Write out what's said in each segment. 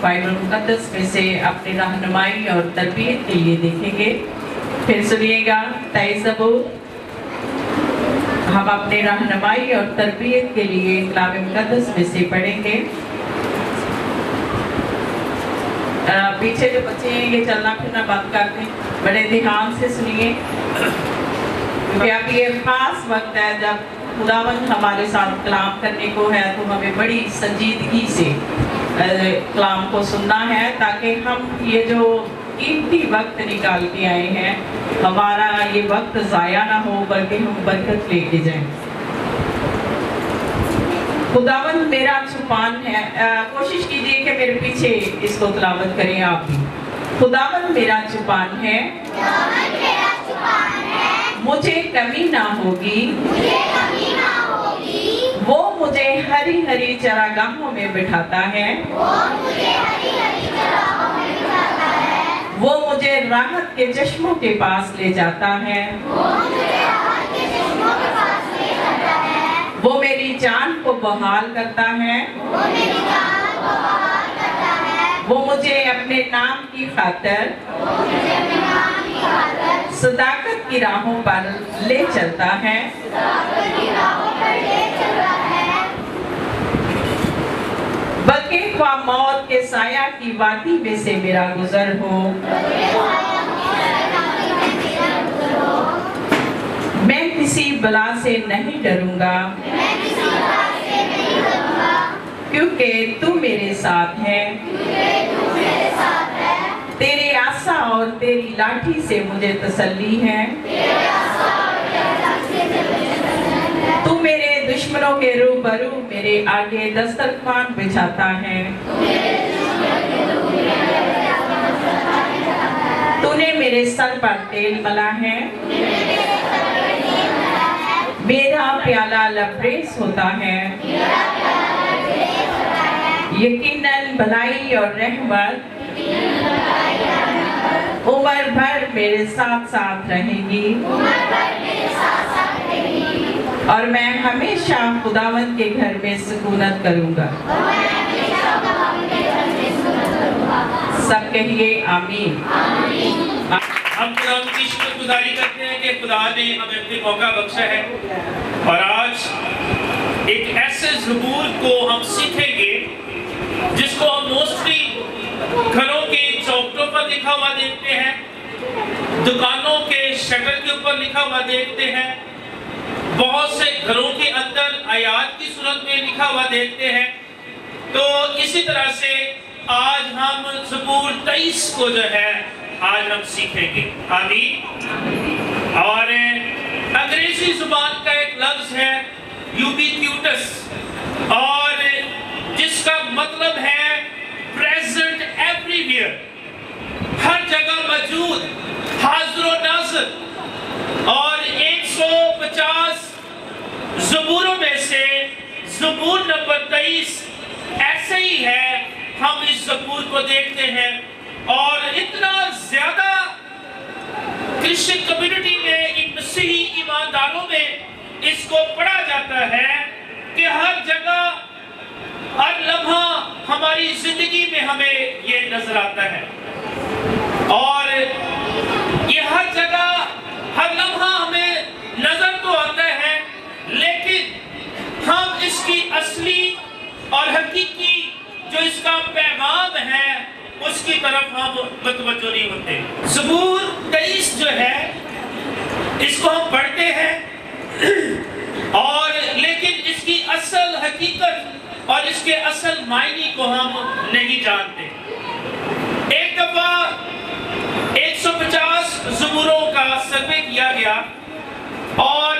Bible मुकद्दस में से अपनी रहनुमाई और तरबियत के लिए देखेंगे। फिर सुनिएगा 23 ज़बूर। हम अपनी रहनुमाई और तरबियत के लिए कलाम मुकद्दस में से पढ़ेंगे। पीछे जो बच्चे हैं ये चलना फिरना बंद कर दें, बड़े ध्यान से सुनिए, क्योंकि अब ये खास वक्त है जब खुदावंद हमारे साथ कलाम करने को है, तो हमें बड़ी संजीदगी से कलाम को सुनना है, ताकि हम ये जो कीमती वक्त निकाल के आए हैं, हमारा ये वक्त ज़ाया ना हो, बल्कि हम बरकत लेके जाएं। खुदावंद मेरा छुपान है। कोशिश कीजिए कि मेरे पीछे इसको तिलावत करें आप भी। खुदावंद मेरा छुपान है, मुझे कमी ना होगी, वो मुझे हरी हरी चरागाहों में बिठाता है, वो मुझे राहत के चश्मों के पास ले जाता है, वो मेरी जान को बहाल करता है, वो मुझे अपने नाम की खातिर सदाकत की राहों पर ले चलता है। बल्कि ख्वा मौत के साया की वादी में से मेरा गुजर हो, मैं किसी बला से नहीं डरूंगा, क्योंकि तू मेरे साथ है। तेरे आसा और तेरी लाठी से मुझे तसल्ली है। तू मेरे दुश्मनों के रूबरू मेरे आगे दस्तरखान बिछाता है। तूने मेरे सर पर तेल मला है, मेरा प्याला लबरेज होता है। यकीनन भलाई और रहमत उम्र भर मेरे साथ साथ रहेगी, और मैं हमेशा खुदावंद के घर में सुकूनत करूंगा। सब कहिए आमीन। हम खुदा की शुक्रगुजारी करते हैं कि खुदा ने हमें अपने मौका बख्शा है, और आज एक ऐसे ज़बूर को हम सीखेंगे जिसको हम मोस्टली घरों के चौखटों पर लिखा हुआ देखते हैं, दुकानों के शटर के ऊपर लिखा हुआ देखते हैं, बहुत से घरों के अंदर आयात की सूरत में लिखा हुआ देखते हैं। तो इसी तरह से आज हम ज़बूर 23 को जो है आज हम सीखेंगे। आमीन। और अंग्रेजी जुबान का एक लफ्ज है यूबिक्यूटस, और जिसका मतलब है प्रेजेंट एवरीवेयर, हर जगह मौजूद, हाजिर नाज़िर। और 150 ज़बूरों में से ज़बूर नंबर 23 ऐसे ही है। हम इस ज़बूर को देखते हैं, और इतना ज्यादा क्रिश्चियन कम्युनिटी में, इन मसीही ईमानदारों में इसको पढ़ा जाता है कि हर जगह, हर लम्हा हमारी जिंदगी में हमें ये नजर आता है, और ये हर जगह, हर लम्हा हमें नजर तो आता है, लेकिन हम इसकी असली और हकीकी जो इसका पैगाम है उसकी तरफ हम मुतवज्जो नहीं होते। ज़बूर 23 जो है इसको हम पढ़ते हैं, और लेकिन इसकी असल हकीकत और इसके असल मायने को हम नहीं जानते। एक दफा 150 ज़बूरों का सर्वे किया गया, और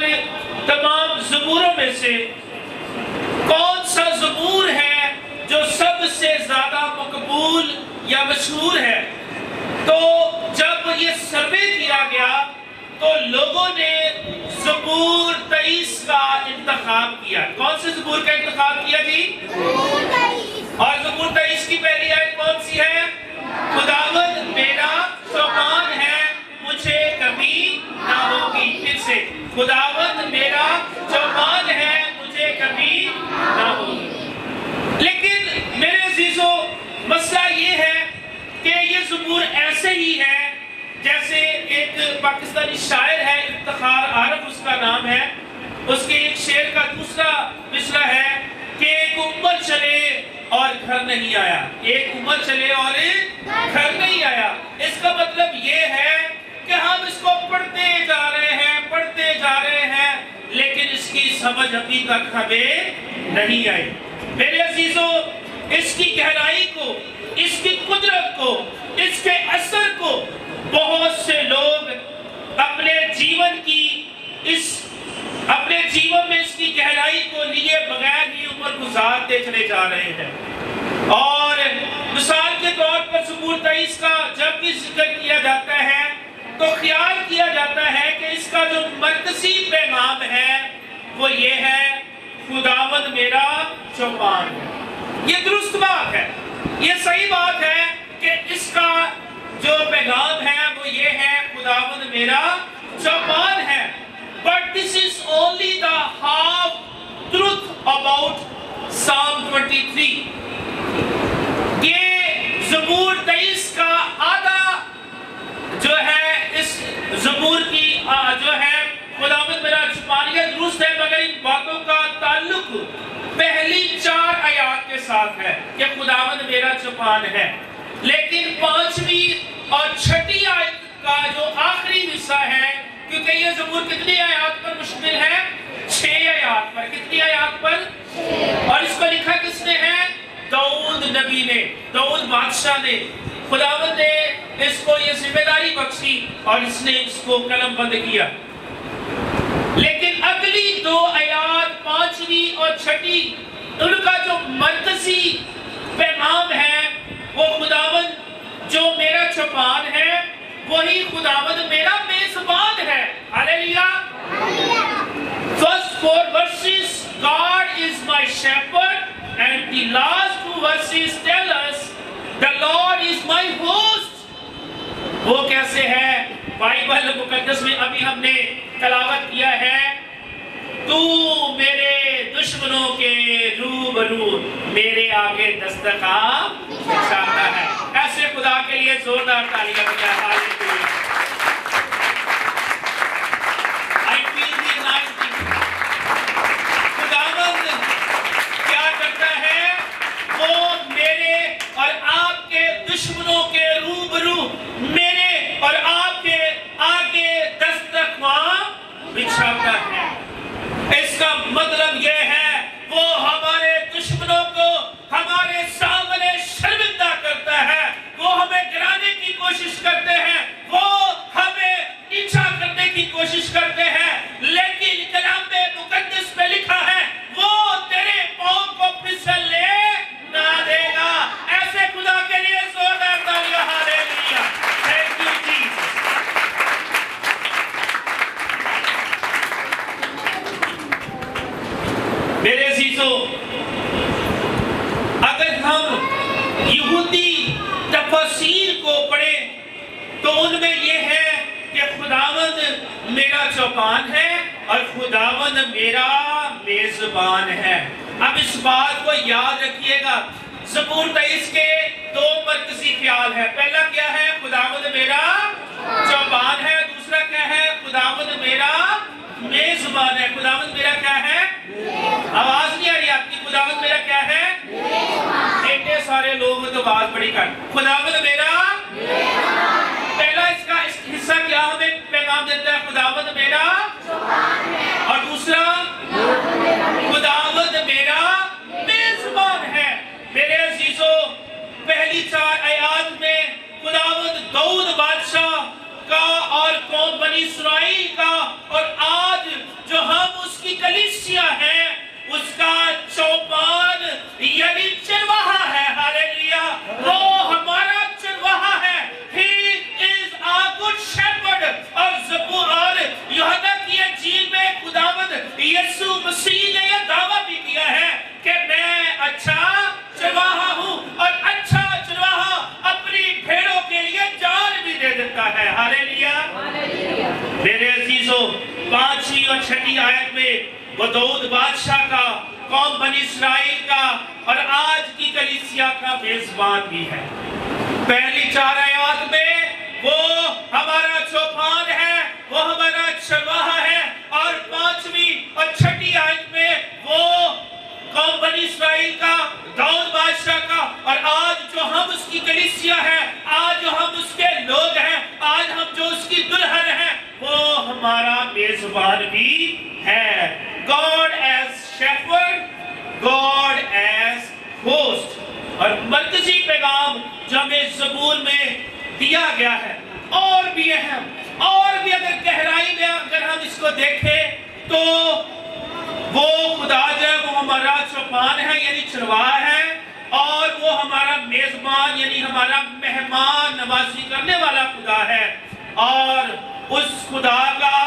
तमाम ज़बूरों में से कौन सा ज़बूर है जो सबसे ज्यादा मकबूल या मशहूर है। तो जब ये सर्वे किया गया तो लोगों ने ज़बूर 23 का इंतखाब किया। कौन से ज़बूर का इंतखाब किया जी? और ज़बूर 23 की पहली आयत कौन सी है? खुदावंद मेरा चौपान है, मुझे कमी ना होगी। फिर से, खुदावंद मेरा चौपान है, मुझे कमी ना होगी। लेकिन मेरे अजीजों, मसला पाकिस्तानी शायर है, इफ्तिखार आरफ उसका नाम है, उसके एक शेर का दूसरा मिसरा है कि एक उम्र चले और घर नहीं आया, एक उम्र चले और घर नहीं आया। इसका मतलब ये है कि हम इसको पढ़ते जा रहे हैं, लेकिन इसकी समझ अभी तक हमें नहीं आई। मेरे अजीजों, इसकी गहराई को, इसकी कुदरत को, इसके असर को बहुत से लोग अपने जीवन में इसकी गहराई को लिए बगैर ही उम्र गुजारते चले जा रहे हैं। और मिसाल के तौर पर ज़बूर 23 का जब भी जिक्र किया जाता है तो ख्याल किया जाता है कि इसका जो मरकज़ी पैगाम है वो ये है, खुदावंद मेरा चौपान है। ये दुरुस्त बात है, ये सही बात है कि इसका जो पैगाम है वो ये है, खुदावंद मेरा चौपान है। But this is only the half truth about Psalm 23. ये ज़बूर 23 का आधा जो है इस ज़बूर की जो है खुदावंद मेरा चौपान, ये दुरुस्त है, मगर इन बातों का ताल्लुक पहली 4 आयात के साथ है कि खुदावंद मेरा चौपान है। लेकिन 5वीं और 6ठी आयत का जो आखिरी हिस्सा है, क्योंकि ये ज़बूर कितनी आयत पर मुश्तमिल है? 6 आयत पर। कितनी आयत पर? 6। और इसको लिखा किसने है? दाऊद नबी ने, दाऊद बादशाह ने। खुदावंद ने इसको ये जिम्मेदारी बख्शी और इसने इसको कलमबंद किया। लेकिन अगली 2 आयत 5वीं और 6ठी, उनका जो मरकज़ी पैगाम है वो खुदावंद जो मेरा चौपान है वही खुदावंद मेरा मेज़बान है। Hallelujah. First 4 verses, God is my shepherd, and the last 2 verses tell us, the Lord is my host. वो कैसे है? बाइबल मुकद्दस में अभी हमने तलावत किया है, तू मेरे दुश्मनों के रूबरू मेरे आगे दस्तखाम बिछाता है। ऐसे खुदा के लिए जोरदार तालियां बजाएं। Hallelujah. I feel the anointing. खुदावंद क्या करता है? वो मेरे और आपके दुश्मनों के रूबरू मेरे और आपके आगे दस्तखाम बिछाता है। इसका मतलब यह है वो हमारे दुश्मनों को हमारे सामने शर्मिंदा करता है, वो हमें गिराने की कोशिश करते हैं, वो हमें नीचा करने की कोशिश करते हैं, लेकिन कलाम में मुकद्दस में लिखा है वो तेरे पांव को फिसलने ना देगा। ऐसे खुदा के लिए जोरदार तालियां। हालेलुया। Thank you Jesus. मेरे अजीजों, अगर हम यहूदी तफसीर को पढ़ें तो उनमें यह है कि खुदावंद मेरा चौपान है और खुदावंद मेरा मेजबान है। अब इस बात को याद रखिएगा, ज़बूर 23 के 2 मरकज़ी ख्याल है। पहला क्या है? खुदावंद मेरा चौपान है। दूसरा क्या है? खुदावंद मेरा मेजबान है। खुदावंद मेरा क्या है? आवाज नहीं आ रही आपकी। खुदावंद मेरा क्या है? इतने सारे लोग तो आवाज बड़ी कर। खुदावंद मेरा पहला इसका हिस्सा क्या हमें पैगाम देता है? खुदावंद मेरा और दूसरा खुदावंद मेरा मेजबान है। मेरे अजीजों, पहली 4 आयत में खुदावंद दाऊद बादशाह का और कौम बनी इस्राइल का और आज जो हम उसकी कलीसिया है उसका चौपान यानी चरवाहा है। हालेलुया। वो हमारा चरवाहा है। He is our good shepherd। और ज़बूर और यूहन्ना की इंजील में खुदावंद यीशु मसीह ने यह दावा भी किया है कि मैं अच्छा चरवाहा हूँ और अच्छा चरवाहा अपनी भेड़ों के लिए जान भी दे देता है। हालेलुया। मेरे अजीजों, 5वीं और 6ठी आयत में वो दाऊद बादशाह का, कौम बनी इस्राइल का और आज की कलीसिया का मेजबान भी है। पहली 4 आयत में वो हमारा चौपान है वो हमारा चरवाहा है। और 5वीं और 6ठी आयत में वो कौम बनी इस्राएल का, दाऊद बादशाह का, और आज जो हम उसकी कलीसिया है, आज जो हम उसके लोग हैं, आज हम जो उसकी दुल्हन हैं, वो हमारा मेजबान भी है। God as shepherd, God as host. और मरकजी पैगाम जो हमें ज़बूर में दिया गया है और भी अहम, और भी अगर गहराई में अगर हम इसको देखें तो वो खुदा जो है वो हमारा चौपान है यानी चरवाहा है, और वो हमारा मेजबान यानी हमारा मेहमान नवाजी करने वाला खुदा है। और उस खुदा का,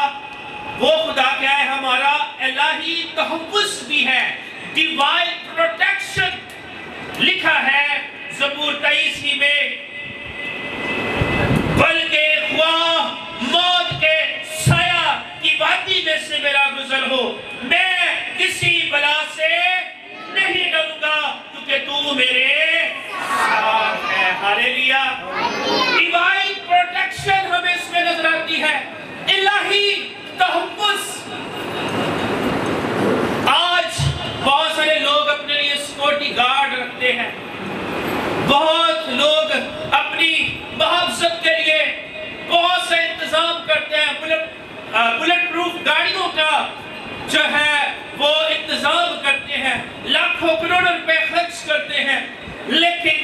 वो खुदा क्या है, हमारा इलाही तहफ़्फ़ुज़ भी है, डिवाइन प्रोटेक्शन लिखा है ज़बूर 23 में, बल्कि मौत के साया की वादी में से मेरा गुजर हो, मैं किसी बला से नहीं डरूंगा क्योंकि तू मेरे साथ है। हालेलुया। डिवाइन प्रोटेक्शन हमें इसमें नजर आती है, इलाही तहफ़्फ़ुज़। आज बहुत सारे लोग अपने लिए सिक्योरिटी गार्ड रखते हैं, बहुत लोग अपनी मुहाफ़ज़त के लिए बहुत से इंतजाम करते हैं, बुलेट प्रूफ गाड़ियों का जो है वो इंतजाम करते हैं, लाखों करोड़ों रुपए खर्च करते हैं। लेकिन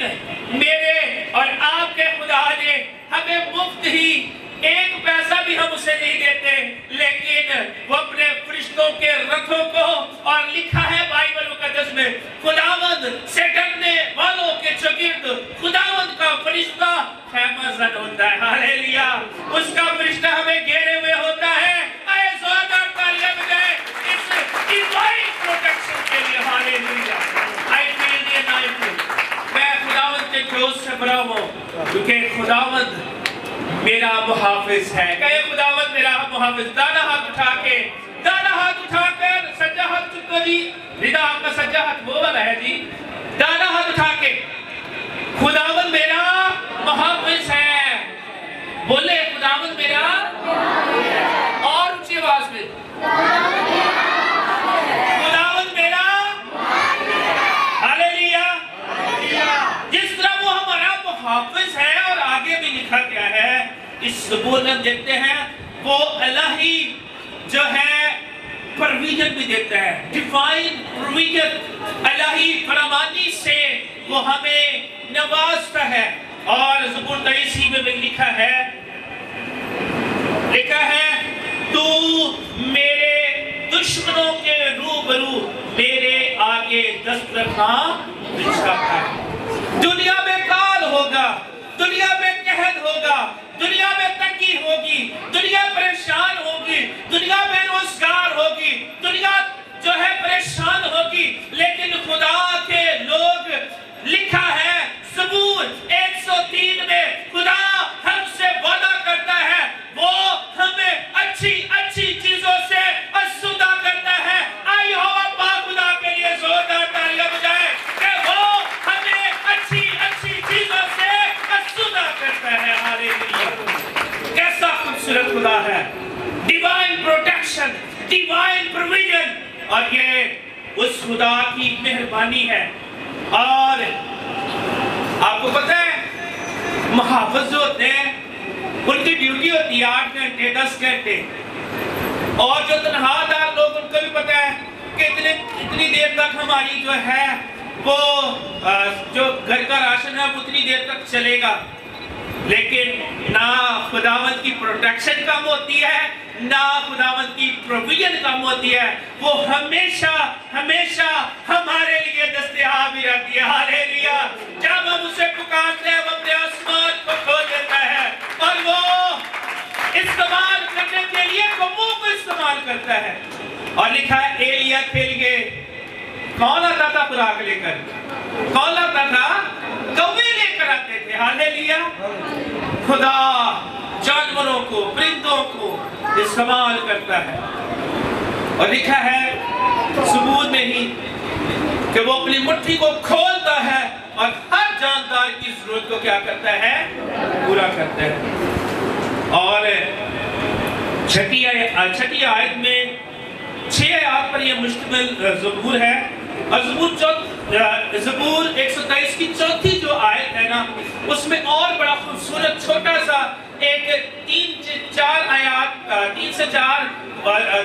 मेरे और आपके खुदा ने हमें मुफ्त ही एक पैसा भी हम उसे नहीं देते, लेकिन वो अपने फरिश्तों के रथों को, और लिखा है बाइबल मुकद्दस में, खुदावंद से डरने वालों के चौगिर्द खुदावंद का फरिश्ता खैमाज़न होता है। हालेलुया। उसका फरिश्ता हमें घेरे हुए होता है। आए जोरदार तालियां बजाएं इस डिवाइन प्रोटेक्शन के लिए। Hallelujah. I feel the anointing. मैं खुदावंद के जोश से भरा हूं क्योंकि खुदावंद मेरा मुहाफिज है। कहे खुदावंद मेरा मुहाफिज। दाना हाथ उठाकर सज्जा हाथ चुको जी, रिदा आपका सज्जा हाथ वो वाला है जी, दाना हाथ उठा के खुदावंद मेरा मुहाफिज है। बोले खुदावंद मेरा, और ऊंची आवाज में खुदावंद मेरा। हालेलुया। जिस तरह वो हमारा मुहाफिज है, और आगे भी लिखा क्या है इस ज़बूर में देखते हैं, वो इलाही जो है प्रोविजन भी देता है, डिवाइन प्रोविजन। इलाही फरमानी से वो हमें नवाजता है। और ज़बूर 23 में भी लिखा है तू मेरे दुश्मनों के रूबरू मेरे आगे दस्तरखान बिछाता है। दुनिया में काल होगा, दुनिया में कहद होगा, दुनिया में तंगी होगी, दुनिया परेशान होगी, दुनिया बेरोजगार होगी, दुनिया जो है परेशान होगी, लेकिन खुदा के लोग, लिखा है ज़बूर 103 में, खुदा हमसे वादा करता है, वो हमें अच्छी अच्छी चीजों से आसूदा करता है। आई हो अब्बा खुदा के लिए जोरदार तालियां बजाएं कि वो हमें अच्छी अच्छी चीजों से आसूदा करता है। हालेलुया। कैसा खूबसूरत खुदा है, डिवाइन प्रोटेक्शन, डिवाइन प्रोविजन, और ये उस खुदा की मेहरबानी है। और आपको पता है मुहाफ़िज़ जो होते हैं उनकी ड्यूटी होती है 8 घंटे 10 घंटे, और जो तनहादार लोग उनको भी पता है कि इतनी देर तक हमारी जो है वो जो घर का राशन है वो उतनी देर तक चलेगा। लेकिन ना खुदावंद की प्रोटेक्शन कम होती है, ना खुदावंद की प्रोविजन कम होती है, वो हमेशा हमेशा हमारे लिए दस्तयाब ही रहती है। हालेलुया। जब हम उसे पुकारते हैं वो अपने आसमान को खोल देता है, और वो इस्तेमाल करने के लिए कौमों को इस्तेमाल करता है। और लिखा है एलिया के लिए कौन आता था खुराक लेकर, कौन आता था, कौवे लेकर आते थे। हालेलुया। खुदा जानवरों को, परिंदों को इस्तेमाल करता है। और लिखा है ज़बूर में ही कि वो अपनी मुट्ठी को खोलता है और हर जानदार की जरूरत को क्या करता है, पूरा करता है। और छठी आयत में 6 आयत पर यह मुश्तमिल ज़बूर है। और ज़बूर 123 की चौथी जो आयत है ना, उसमें और बड़ा खूबसूरत छोटा सा एक 3 से 4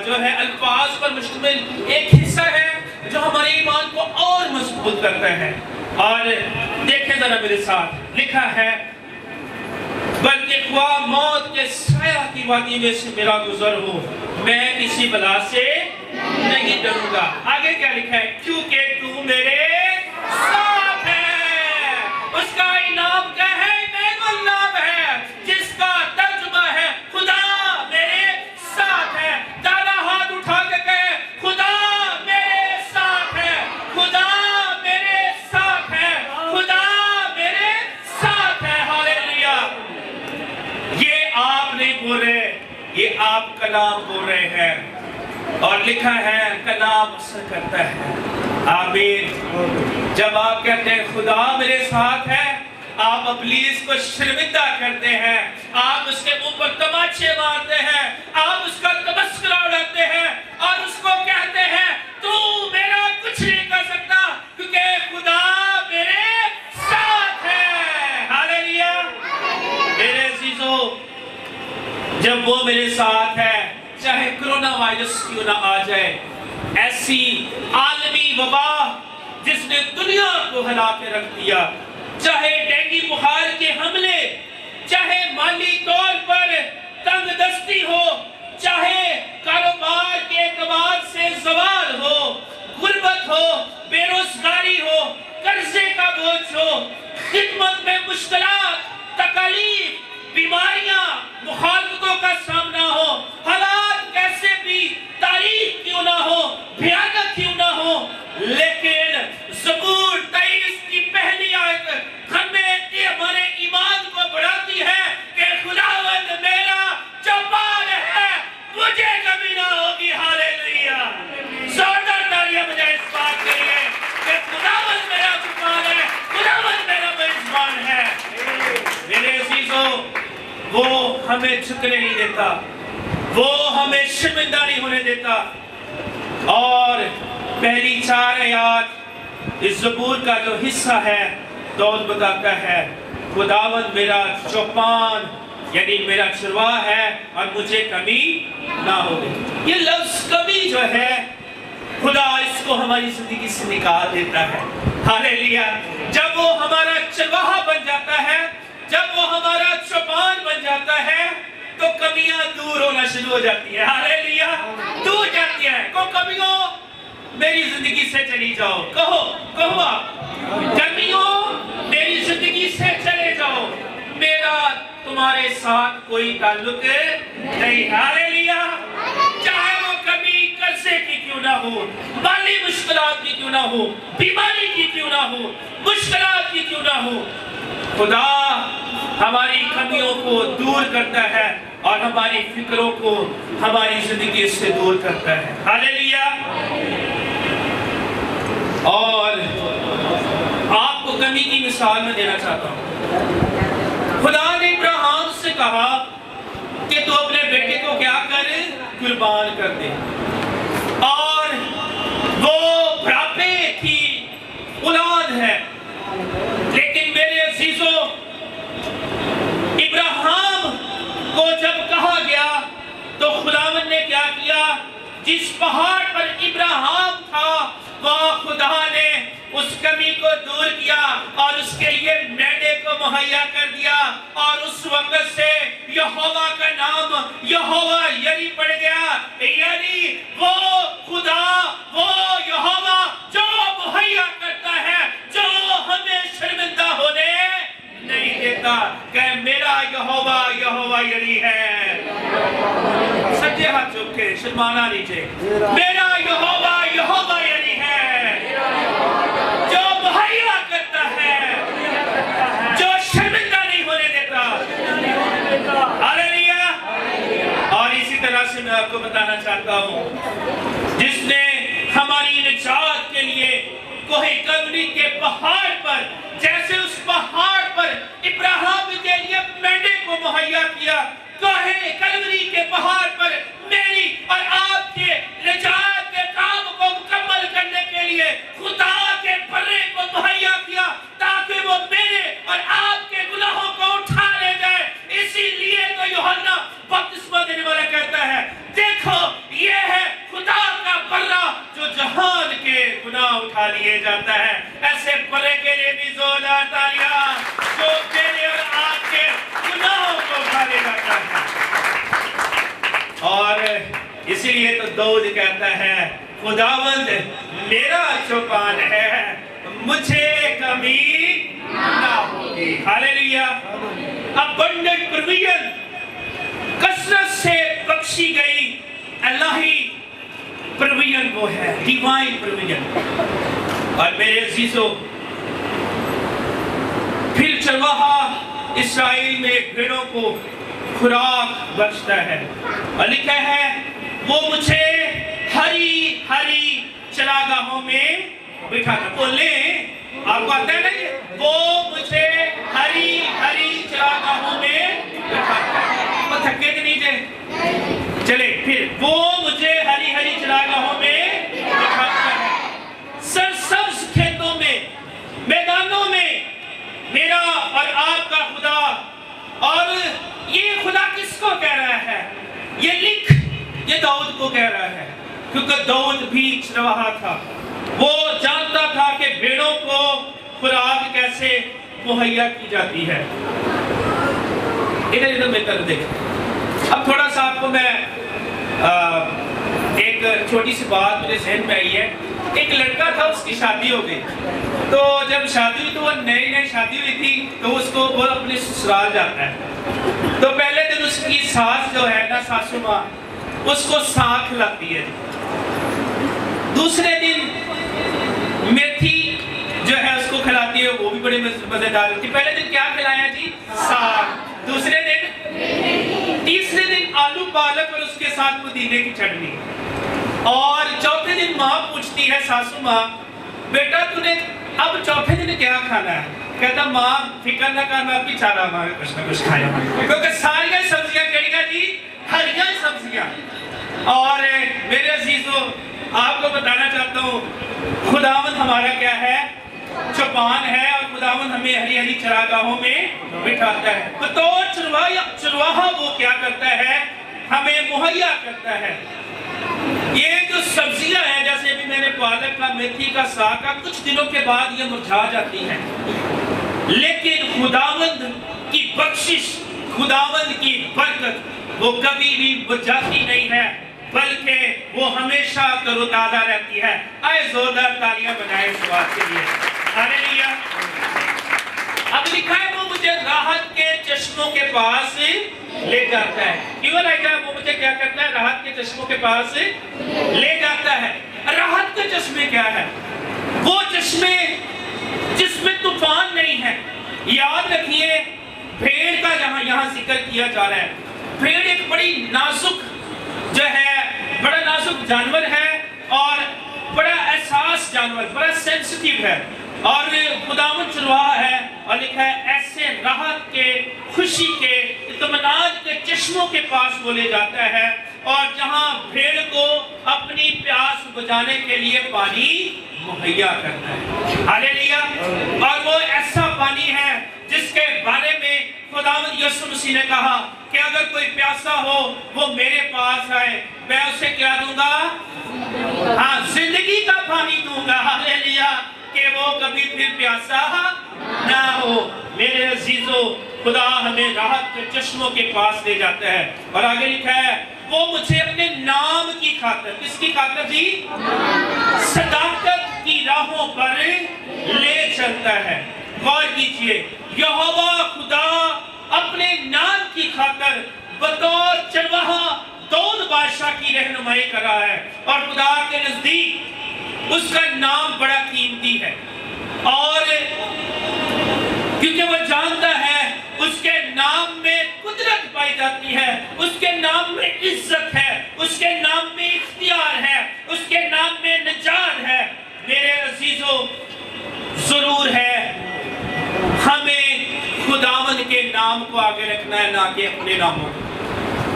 जो है अल्फाज पर मुश्तमिल एक हिस्सा है जो हमारे ईमान को और मजबूत करता है। और देखें जरा मेरे साथ, लिखा है बल्कि ख्वाह मौत के साया की वादी में से मेरा गुजर हो, मैं किसी बला से नहीं डरूंगा। आगे क्या लिखा है, क्योंकि तू मेरे साथ है। उसका इनाम क्या है, इमानुअल नाम है, जिसका तर्जुमा है खुदा मेरे साथ है। दादा हाथ उठा के कहे, खुदा मेरे साथ है, खुदा मेरे साथ है, खुदा मेरे साथ है। हालेलुया। ये आप नहीं बोल रहे, ये आप कलाम बोल रहे हैं। और लिखा है कलाम असर करता है। आमीन। जब आप कहते हैं खुदा मेरे साथ है, आप इब्लीस को शर्मिंदा करते हैं, आप उसके मुंह पर तमाचे मारते हैं, आप उसका तमस्कुरा उड़ाते हैं और उसको कहते हैं तू मेरा कुछ नहीं कर सकता, क्योंकि खुदा मेरे साथ है। हालेलुया। मेरे अजीजों, जब वो मेरे साथ है, चाहे कोरोना वायरस क्यों ना आ जाए, ऐसी आलमी वबा जिसने दुनिया को हिला के रख दिया, चाहे डेंगू बुखार के हमले, चाहे माली तौर पर तंगदस्ती हो, चाहे कारोबार के एतबार से सवाल हो, गुर्बत हो, बेरोजगारी हो, कर्जे का बोझ हो, खिदमत में मुश्किलात, तकलीफ, बीमारियां, मुखालफतों का सामना हो, हालात कैसे भी तारीख क्यों ना हो, भयानक क्यों ना हो, लेकिन ज़बूर 23 की पहली आयत हमारे ईमान को बढ़ाती है कि खुदावंद मेरा चौपाल है, मुझे कभी ना होगी। हालेलुया। जोरदार तालियां बजाएं इस बात के लिए कि खुदावंद मेरा चौपाल है, खुदावंद मेरा मेजबान है। मेरे अजीजों, वो हमें झुकने नहीं देता, वो हमें शर्मिंदा नहीं होने देता। और पहली 4 आयत इस ज़बूर का जो हिस्सा है, दाऊद बताता है खुदावंद मेरा चौपान यानी मेरा चरवा है और मुझे कमी ना होगी। ये लफ्ज कमी जो है, खुदा इसको हमारी जिंदगी से निकाल देता है। हालेलुया। जब वो हमारा चरवाहा बन जाता है, जब वो हमारा चौपान बन जाता है, तो कमियां दूर होना शुरू हो जाती है। हालेलुया। दूर जाती है। को कमियों मेरी जिंदगी से चली जाओ, कहो आप, कमियों मेरी जिंदगी से चले जाओ, मेरा तुम्हारे साथ कोई ताल्लुक नहीं। हालेलुया। चाहे वो कमी कर्जे की क्यों ना हो, माली मुश्किलात की क्यों ना हो, बीमारी की क्यों ना हो, मुश्किलात की क्यों ना हो, खुदा हमारी कमियों को दूर करता है और हमारी फिक्रों को हमारी जिंदगी से दूर करता है। हालेलुया। और आपको कमी की मिसाल में देना चाहता हूं। खुदा ने इब्राहिम से कहा कि तू अपने बेटे को क्या कर, कुर्बान कर दे। और वो बुढ़ापे की औलाद है, लेकिन मेरे अजीजों, इब्राहिम को जब कहा गया तो खुदावंद ने क्या किया, जिस पहाड़ पर इब्राहिम था वहां खुदा ने उस कमी को दूर किया और उसके लिए मेंढे को मुहैया कर दिया। और उस वक्त से यहोवा का नाम यहोवा यरी पड़ गया, यानी वो खुदा, वो यहोवा जो मुहैया करता है, जो हमें शर्मिंदा होने नहीं देता। कह मेरा यहोवा यहोवा यरी है। सच्चे हाथ चुप के शर्माना नीचे। मेरा यहोवा यहोवा यरी है, जो मुहैया करता है, जो शर्मिंदा नहीं होने देता। हालेलुया। और इसी तरह से मैं आपको बताना चाहता हूं, जिसने हमारी निजात के लिए कोहे कबरी के पहाड़ पर, जैसे उस पहाड़ पर इब्राहिम के लिए मेंढे को को मुहैया किया। कहे कलवरी के पहाड़ पर मेरी और आपके निजात के काम को मुकम्मल करने के लिए खुदा के बर्रे को मुहैया किया, ताकि वो मेरे और आपके गुनाहों को उठा ले जाए। इसीलिए तो यूहन्ना बपतिस्मा देने वाला कहता है, देखो ये है खुदा का बर्रा जो जहान के गुनाह उठा लिए जाता है। ऐसे बर्रे के लिए भी जोरदार तालियां, जो मेरे और आपके गुनाहों को उठा ले जाता है। और इसीलिए तो दाऊद कहता है, खुदावंद मेरा चौपान है, मुझे कमी ना होगी। हालेलुया। अबंडेंट प्रोविजन, कसरत से बख्शी गई अल्लाही प्रोविजन वो है, डिवाइन प्रोविजन। और मेरे अजीजों, फिर चरवाहा इस्राएल में भेड़ों को खुराक बख्शता है और लिखा है, वो मुझे हरी हरी चरागाहों में बिठाता। बोले आपको आता है ना ये, वो मुझे हरी हरी चरागाहों में बिठाता है। वो थके तो नहीं थे? चले फिर, वो मुझे हरी हरी चरागाहों में बिठाता है, सरसब्ज खेतों में, मैदानों में मेरा और आपका खुदा। और ये खुदा किसको कह रहा है? ये लिख, ये दाऊद को कह रहा है, क्योंकि दाऊद भी चरवाहा था। वो जानता था कि भेड़ों को खुराक कैसे मुहैया की जाती है। इधर इधर मेरी तरफ देखें। अब थोड़ा सा आपको मैं एक छोटी सी बात मेरे जहन में आई है। एक लड़का था, उसकी शादी हो गई। तो जब शादी हुई तो वो नई नई शादी हुई थी, तो उसको वो अपने ससुराल जाता है। तो पहले दिन उसकी सास जो है ना, सासू माँ, उसको साग खिलाती है। दूसरे दिन मेथी जो है उसको खिलाती है, वो भी बड़े मजेदार होती है। पहले दिन क्या खिलाया जी? साग। दूसरे दिन, तीसरे दिन आलू पालक और उसके साथ पुदीने की चटनी। और चौथे दिन माँ पूछती है, सासू माँ, बेटा तूने अब चौथे दिन क्या खाना है? कहता, माँ फिक्र न कर, मैं आपकी चारा माँ कुछ न कुछ खाया, क्योंकि सारी सब्जियां कड़िया जी, हरिया सब्जियां। और मेरे अजीजों, आपको बताना चाहता हूँ, खुदावंद हमारा क्या है? चौपान है। और खुदावंद हमें हरी हरी चरागाहों में बिठाता है। तो चरवाहा वो क्या करता है? हमें मुहैया करता है। ये जो सब्जियां हैं, जैसे अभी मैंने पालक का, मेथी का, साग का, कुछ दिनों के बाद ये मुरझा जाती हैं, लेकिन खुदावंद की बख्शिश, खुदावंद की बरकत वो कभी भी मुरझाती नहीं है, बल्कि वो हमेशा तरोताजा रहती है। आए जोरदार तालियां बजाएं इस बात के लिए। हालेलुया। अब लिखा है, वो मुझे राहत के चश्मों के पास ले जाता है। क्यों लाइका? वो मुझे क्या करता है? राहत के चश्मों के पास ले जाता है। राहत के चश्मे क्या है? वो चश्मे जिसमें तूफान नहीं है। याद रखिए, भेड़ का यहाँ जिक्र किया जा रहा है। भेड़ एक बड़ी नाजुक जो है, बड़ा नाजुक जानवर है और बड़ा एहसास जानवर, बड़ा सेंसिटिव है। और खुदावंद चरवाहा है और लिखा है, ऐसे राहत के, खुशी के, इत्मीनान के चश्मों के पास वो ले जाता है, और जहां भेड़ को अपनी प्यास बुझाने के लिए पानी मुहैया करता है। हालेलुया। और वो ऐसा पानी है जिसके बारे में खुदावंद यीशु मसीह ने कहा कि अगर कोई प्यासा हो वो मेरे पास आए, मैं उसे क्या दूंगा? हाँ, जिंदगी का पानी दूंगा। हालेलुया। कि वो कभी फिर प्यासा ना हो। मेरे अजीजों, खुदा हमें राहत के चश्मों के पास ले जाता है। और आगे लिखा है, वो मुझे अपने नाम की खातिर, किसकी खातिर जी? सदाकत की राहों पर ले चलता है। गौर कीजिए, यहोवा खुदा अपने नाम की खातिर बतौर चरवाहा दाऊद बादशाह की रहनुमाई कर रहा है। और खुदा के नजदीक उसका नाम बड़ा कीमती है, और क्योंकि वो जानता है उसके नाम में कुदरत पाई जाती है, उसके नाम में इज्जत है, उसके नाम में इख्तियार है, उसके नाम में निजात है। मेरे अजीजों, जरूर है हमें खुदावंद के नाम नाम को आगे रखना है, ना कि अपने नामों को।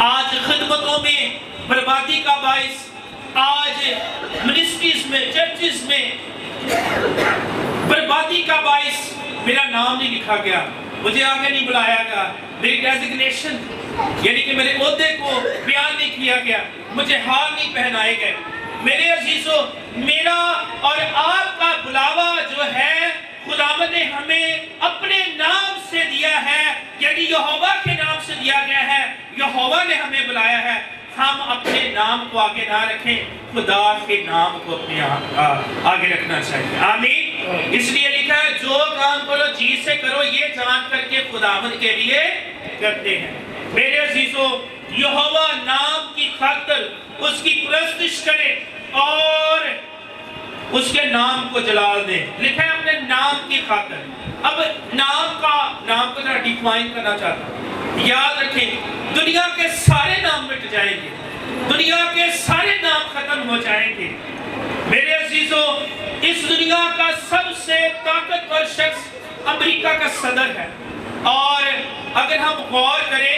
आज खिदमतों में बर्बादी का बाइस, आज मिनिस्ट्रीज में, चर्चिज में बर्बादी का बाइस मेरा नाम नहीं लिखा गया, मुझे आगे नहीं बुलाया गया, मेरी डेजिग्नेशन यानी कि मेरे ओहदे को बयान नहीं किया गया, मुझे हार नहीं पहनाए गए। मेरे अजीजों, मेरा और आपका बुलावा जो है खुदावंद ने हमें अपने नाम से दिया है, यानी यहोवा के नाम से दिया गया है। यहोवा ने हमें बुलाया है, हम अपने नाम को आगे ना रखें, खुदा के नाम को अपने आगे रखना चाहिए। आमीन। इसलिए लिखा है जो काम करो जी से करो, ये जान करके खुदावंद के लिए करते हैं। मेरे अजीजों, यहोवा नाम की खातिर उसकी परस्तिश करें और उसके नाम को जलाल दे। लिखा है अपने नाम की खातिर। अब नाम को जरा डिफाइन करना चाहता हूं। याद रखें, दुनिया के सारे नाम मिट जाएंगे, दुनिया के सारे नाम खत्म हो जाएंगे। मेरे अजीजों, इस दुनिया का सबसे ताकतवर शख्स अमेरिका का सदर है, और अगर हम गौर करें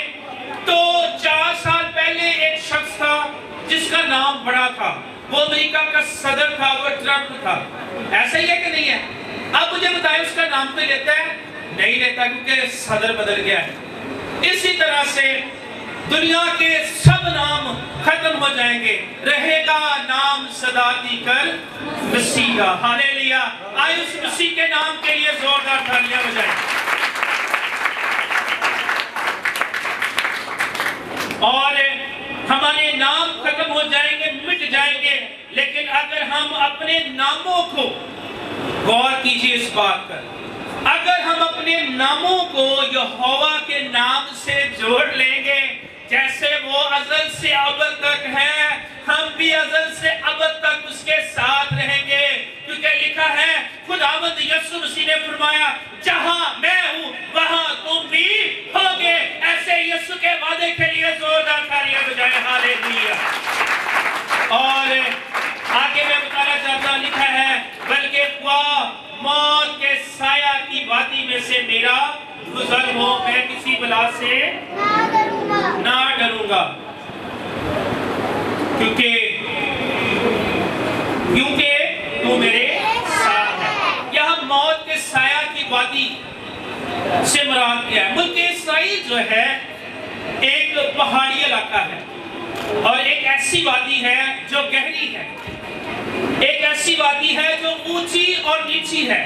तो 4 साल पहले एक शख्स था जिसका नाम बड़ा था, वो अमेरिका का सदर था, वो ट्रंप था। ऐसा ही है कि नहीं है? अब मुझे बताएं, उसका नाम तो लेता है? नहीं लेता, क्योंकि सदर बदल गया है। इसी तरह से दुनिया के सब नाम खत्म हो जाएंगे, रहेगा नाम सदाती कर मसीह का। हालेलुया। आइए उस मसीह के नाम के लिए जोरदार तालियां बजाएं। और हमारे नाम खत्म हो जाएंगे, मिट जाएंगे, लेकिन अगर हम अपने नामों को, गौर कीजिए इस बात पर, अगर हम अपने नामों को यहोवा के नाम से जोड़ लेंगे, जैसे वो अज़ल से अबद तक है, हम भी अज़ल से अबद तक उसके साथ रहेंगे। क्योंकि लिखा है, खुदावंद यीशु मसीह ने फरमाया, जहां मैं हूं वहां तुम भी होगे। ऐसे यीशु के वादे के लिए जोरदार तालियां बजाएं। हालेलुया। और आगे मैं बताना चाहता हूं, लिखा है, बल्कि मौत के साया की वादी में से मेरा गुजर हो, मैं किसी बला से ना डरूंगा, क्योंकि तू मेरे साथ है। यह मौत के साया की वादी से मुराद क्या है? मुल्क इस्राइल जो है एक पहाड़ी इलाका है, और एक ऐसी वादी है जो गहरी है, एक ऐसी वादी है जो ऊंची और नीची है,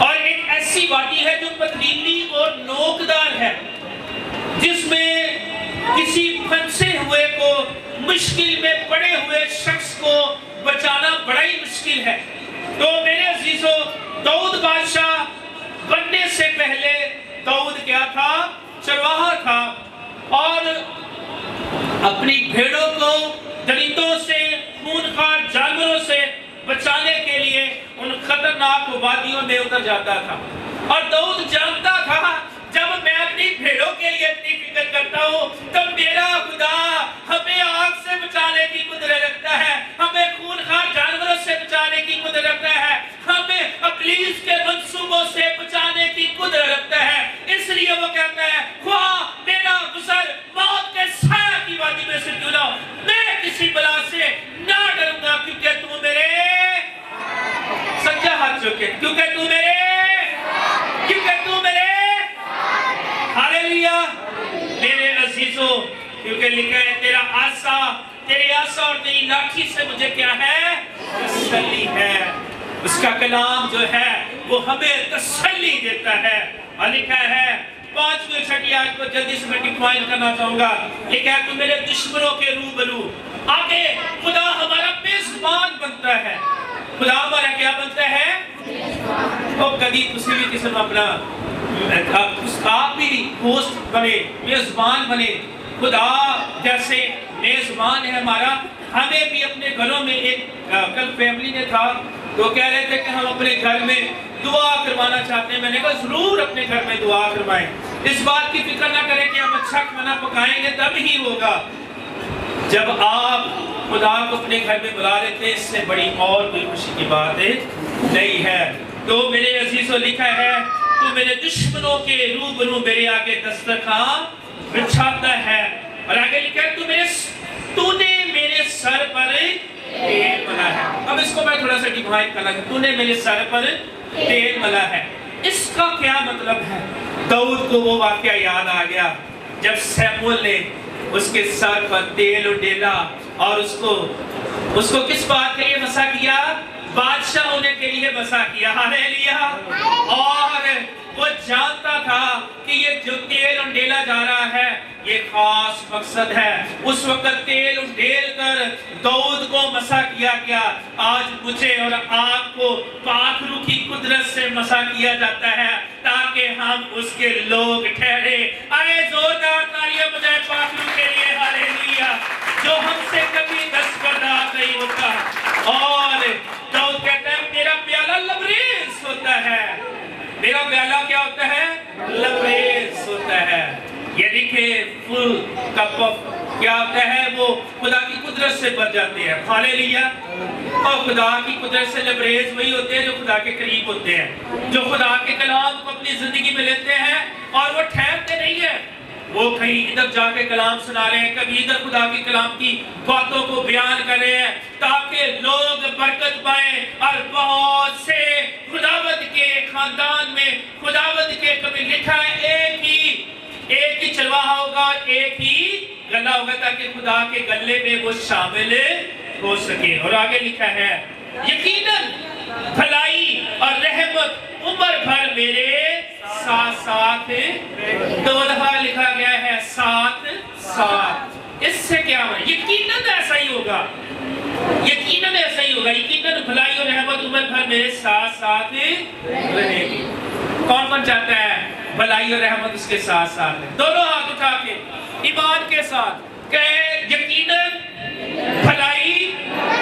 और एक ऐसी वादी है जो पथरीली और नोकदार है, जिसमें किसी फंसे हुए को, मुश्किल में पड़े हुए शख्स को बचाना बड़ा ही मुश्किल है। तो मेरे अजीजों, दाऊद बादशाह बनने से पहले दाऊद क्या था? चरवाहा था, और अपनी भेड़ों को दरिंदों से, खूंखार जानवरों से बचाने के लिए उन खतरनाक वादियों में उतर जाता था। और दाऊद जानता था, जब मैं अपनी भेड़ों के लिए इतनी फिक्र करता हूँ, तब मेरा खुदा हमें आग से बचाने की कुदरत रखता है, हमें खूंखार जानवरों से बचाने की कुदरत रखता है, हमें इब्लीस के मंसूबों से बचाने की कुदरत रखता है। इसलिए वो कहता है, खुदा मेरा गुजर मौत के साया की वादी में से क्यों ना हो, मैं किसी बला से ना डरूंगा, क्योंकि तू मेरे, सच्चा हाथ चुके, क्योंकि तू मेरे, हालेलुया। मेरे अजीजों, क्योंकि लिखा है, तेरा आसा, तेरे आसा और तेरी लाठी से मुझे क्या है? तसल्ली है। उसका कलाम जो है वो हमें तसल्ली देता है। और लिखा है 5वीं 6वीं आयत को जल्दी से मैं डिफाइन करना चाहूंगा। लिखा है, तू मेरे दुश्मनों के रूबरू, आगे खुदा हमारा मेजबान बनता है। खुदा हमारा क्या बनता है? तो कभी किसी भी किस्म अपना आप भी होस्ट बने, मेजबान बने। खुदा जैसे मेजबान है हमारा, हमें भी अपने घरों में, एक कल फैमिली ने था तो कह रहे थे कि हम अपने घर में दुआ करवाना चाहते हैं। मैंने कहा जरूर अपने घर में दुआ करवाएं, इस बात की फिक्र ना करें कि हम अच्छा खाना पकाएंगे तब ही होगा। जब आप खुदा को अपने घर में बुला लेते हैं, इससे बड़ी और कोई खुशी की बात नहीं है। तो मेरे अजीजों, लिखा है तू मेरे दुश्मनों के रूबरू मेरे आगे दस्तरखान बिछाता है। और आगे लिखा है तूने मेरे सर पर तेल मला है। अब इसको मैं थोड़ा सा डिवाइड करना, तूने मेरे सर पर तेल मला है, इसका क्या मतलब है? दाऊद को वो वाकया याद आ गया जब शमूएल ने उसके सर पर तेल उड़ेला और उसको किस बात के लिए मसा किया? बादशाह होने के लिए मसा किया। हालेलुया। और वो जानता था कि ये जो तेल उंडेला जा रहा है ये खास मकसद है। उस वक्त तेल उंडेल कर दाऊद को मसा किया गया। आज मुझे और आपको पाखरू की कुदरत से मसा किया जाता है ताकि हम उसके लोग ठहरे। आए जोरदार तालियां बजाएं पाखरू के लिए। हालेलुया। जो हमसे कभी दस्तबरदार नहीं होता। और दाऊद कहता है मेरा प्याला लबरेज होता है। मेरा प्याला क्या होता है? लबरेज होता है। यानी कि फुल कप ऑफ क्या होता है? वो खुदा की कुदरत से भर जाते हैं। हालेलुया। और खुदा की कुदरत से लबरेज वही होते हैं जो खुदा के करीब होते हैं, जो खुदा के कलाम को अपनी जिंदगी में लेते हैं और वो ठहरते नहीं है। वो कहीं इधर जाके कलाम सुना रहे हैं, कभी इधर खुदा के कलाम की बातों को बयान कर रहे हैं ताकि लोग बरकत पाएं। और बहुत से खुदावंद के खानदान में खुदावंद के कभी लिखा है एक ही चरवाहा होगा, एक ही गला होगा ताकि खुदा के गले में वो शामिल हो सके। और आगे लिखा है यकीनन भलाई और रहमत उम्र भर मेरे साथ साथ, दो दफा लिखा गया है साथ साथ। इससे क्या है? यकीनन ऐसा ही होगा, यकीनन ऐसा ही होगा। यकीनन भलाई और रहमत उम्र भर मेरे साथ साथ रहेगी। कौन कौन चाहता है भलाई और रहमत उसके साथ साथ है? दोनों हाथ उठा के ईमान के साथ कहे यकीनन भलाई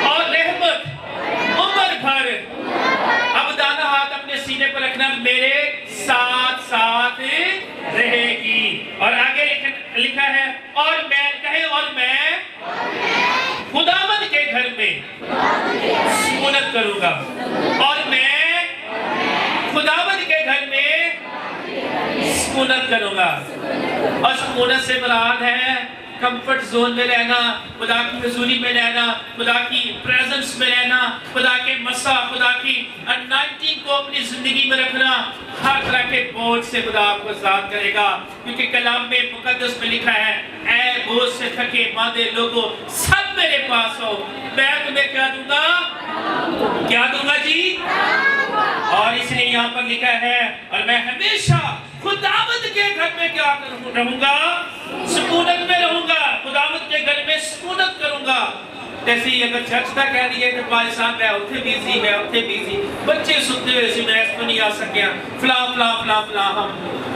और रहमत उम्र भर। अब दाना हाथ अपने सीने पर रखना, मेरे साथ साथ रहेगी। और आगे लिखा है और मैं कहे और मैं खुदावंद के घर में सुकूनत करूंगा। और मैं खुदावंद के घर में सुकूनत करूंगा। और सुकूनत से मुराद है कंफर्ट जोन में रहना, खुदा की हुजूरी में रहना, खुदा की प्रेजेंस में रहना, खुदा के मसा, खुदा की अनॉइंटिंग को अपनी जिंदगी में रखना। हर तरह के बोझ से खुदा आपको आजाद करेगा, क्योंकि कलाम में मुकद्दस में लिखा है ऐ बोझ से थके मांदे लोगों सब मेरे पास हो, मैं तुम्हें क्या दूंगा? क्या दूंगा जी? और इसलिए यहाँ पर लिखा है और मैं हमेशा खुदावंद के घर में क्या रहूंगा? सुकूनत में रहूंगा। खुदावंद के घर में सुकूनत करूंगा। जैसे ही अगर चर्च का कह दिए कि भाई साहब मैं उठे बिजी, बच्चे सुनते हुए सी मैं इसको नहीं आ सकिया, फला हम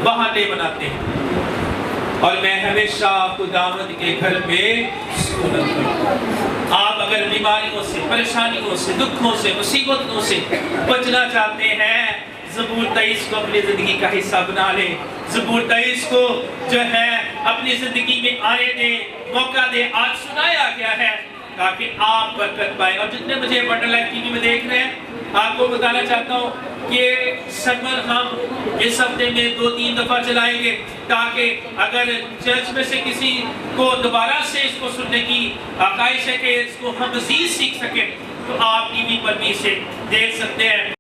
बहाने बनाते हैं। और मैं हमेशा खुदावंद के घर में सुकूनत करूंगा। आप अगर बीमारियों से, परेशानियों से, दुखों से, मुसीबतों से बचना चाहते हैं, ज़बूर 23 को अपनी जिंदगी का हिस्सा बना ले। ज़बूर 23 को जो है अपनी जिंदगी में आने दे, मौका दे। आज सुनाया गया है ताकि आप बरकत पाए। और जितने मुझे वंडर लाइफ टीवी में देख रहे हैं, आपको बताना चाहता हूँ कि सरवर हम इस हफ्ते में 2-3 दफा चलाएंगे ताकि अगर चर्च में से किसी को दोबारा से इसको सुनने की आकाश है कि इसको हम मज़ीद सीख सकें, तो आप टीवी पर भी इसे देख सकते हैं।